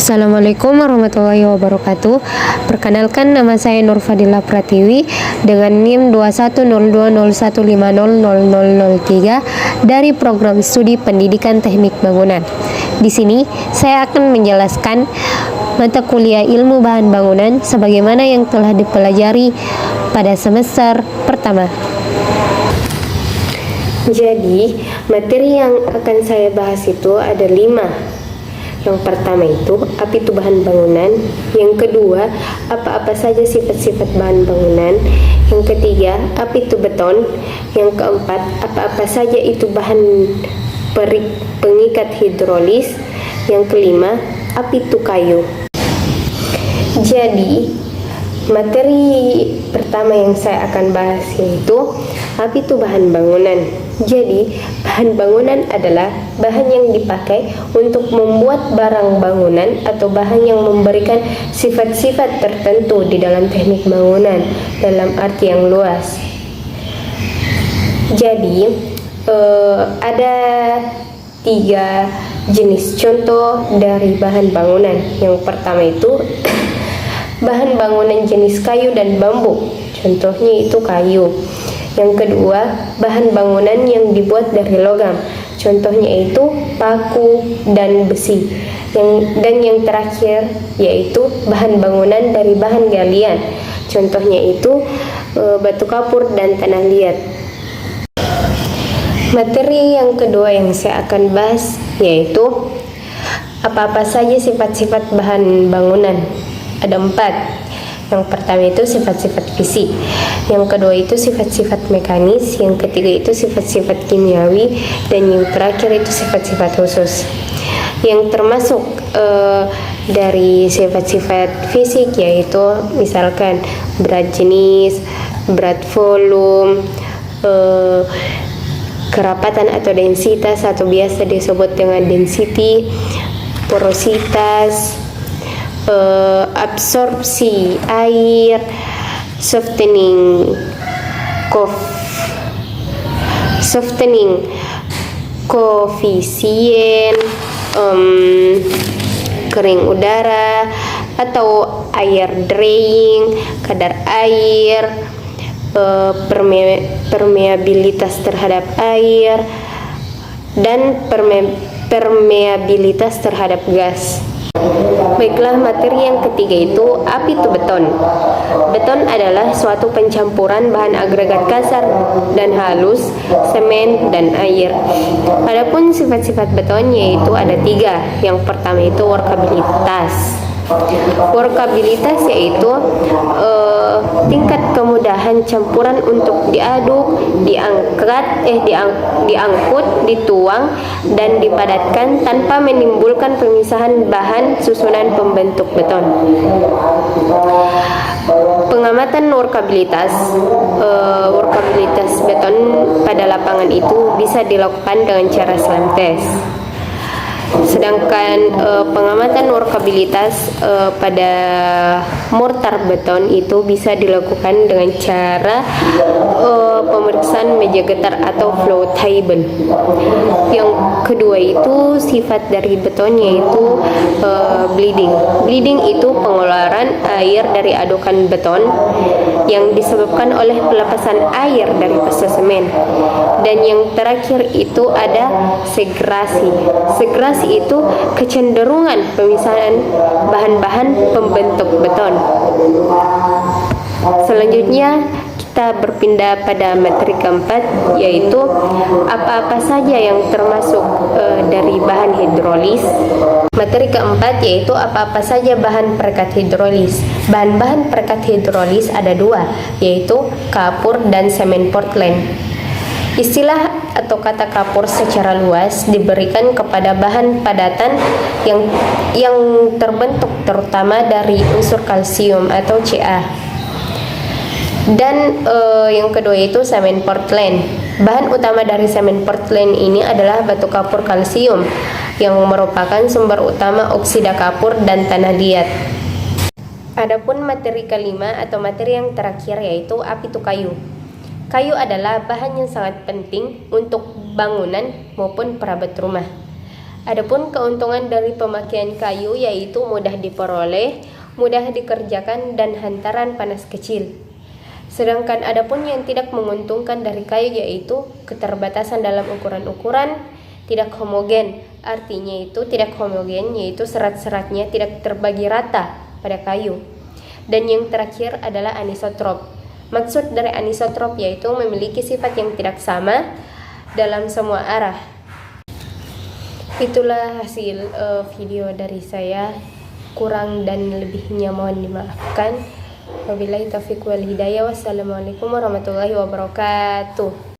Assalamualaikum warahmatullahi wabarakatuh. Perkenalkan, nama saya Nur Fadila Pratiwi dengan NIM 210201500003 dari program studi Pendidikan Teknik Bangunan. Di sini saya akan menjelaskan mata kuliah Ilmu Bahan Bangunan sebagaimana yang telah dipelajari pada semester pertama. Jadi, materi yang akan saya bahas itu ada 5. Yang pertama itu, apa itu bahan bangunan. Yang kedua, apa-apa saja sifat-sifat bahan bangunan. Yang ketiga, apa itu beton. Yang keempat, apa-apa saja itu bahan pengikat hidrolis. Yang kelima, apa itu kayu. Jadi, materi pertama yang saya akan bahas yaitu apa itu bahan bangunan. Jadi, bahan bangunan adalah bahan yang dipakai untuk membuat barang bangunan atau bahan yang memberikan sifat-sifat tertentu di dalam teknik bangunan dalam arti yang luas. Jadi, ada 3 jenis contoh dari bahan bangunan. Yang pertama itu bahan bangunan jenis kayu dan bambu. Contohnya itu kayu. Yang kedua, bahan bangunan yang dibuat dari logam. Contohnya itu paku dan besi. Dan yang terakhir yaitu bahan bangunan dari bahan galian. Contohnya itu batu kapur dan tanah liat. Materi yang kedua yang saya akan bahas yaitu apa-apa saja sifat-sifat bahan bangunan. Ada 4. Yang pertama itu sifat-sifat fisik, yang kedua itu sifat-sifat mekanis, yang ketiga itu sifat-sifat kimiawi, dan yang terakhir itu sifat-sifat khusus. Yang termasuk dari sifat-sifat fisik yaitu misalkan berat jenis, berat volume, kerapatan atau densitas atau biasa disebut dengan density, porositas, absorpsi air, softening koefisien, kering udara atau air drying, kadar air, permeabilitas terhadap air, dan permeabilitas terhadap gas. Baiklah, materi yang ketiga itu apa itu beton. Beton adalah suatu pencampuran bahan agregat kasar dan halus, semen dan air. Adapun sifat-sifat beton yaitu ada 3. Yang pertama itu workabilitas. Workabilitas yaitu tingkat kemudahan campuran untuk diaduk, diangkut, dituang, dan dipadatkan tanpa menimbulkan pemisahan bahan susunan pembentuk beton. Pengamatan workabilitas beton pada lapangan itu bisa dilakukan dengan cara slam test. Sedangkan pengamatan workabilitas pada mortar beton itu bisa dilakukan dengan cara pemeriksaan meja getar atau flow table. Yang kedua itu sifat dari beton yaitu bleeding. Bleeding itu pengeluaran air dari adukan beton yang disebabkan oleh pelepasan air dari fase semen. Dan yang terakhir itu ada segrasi. Segrasi itu kecenderungan pemisahan bahan-bahan pembentuk beton. Selanjutnya kita berpindah pada materi keempat yaitu apa-apa saja yang termasuk dari bahan hidrolis. Materi keempat yaitu apa-apa saja bahan perekat hidrolis. Bahan-bahan perekat hidrolis ada 2, yaitu kapur dan semen Portland. Istilah atau kata kapur secara luas diberikan kepada bahan padatan yang terbentuk terutama dari unsur kalsium atau Ca. Dan yang kedua itu semen Portland. Bahan utama dari semen Portland ini adalah batu kapur kalsium yang merupakan sumber utama oksida kapur dan tanah liat. Adapun materi kelima atau materi yang terakhir yaitu apa itu kayu. Kayu adalah bahan yang sangat penting untuk bangunan maupun perabot rumah. Adapun keuntungan dari pemakaian kayu yaitu mudah diperoleh, mudah dikerjakan, dan hantaran panas kecil. Sedangkan adapun yang tidak menguntungkan dari kayu yaitu keterbatasan dalam ukuran-ukuran, tidak homogen. Artinya itu tidak homogen yaitu serat-seratnya tidak terbagi rata pada kayu. Dan yang terakhir adalah anisotrop. Maksud dari anisotrop yaitu memiliki sifat yang tidak sama dalam semua arah. Itulah hasil video dari saya. Kurang dan lebihnya mohon dimaafkan. Wabillahi taufiq wal hidayah. Wassalamualaikum warahmatullahi wabarakatuh.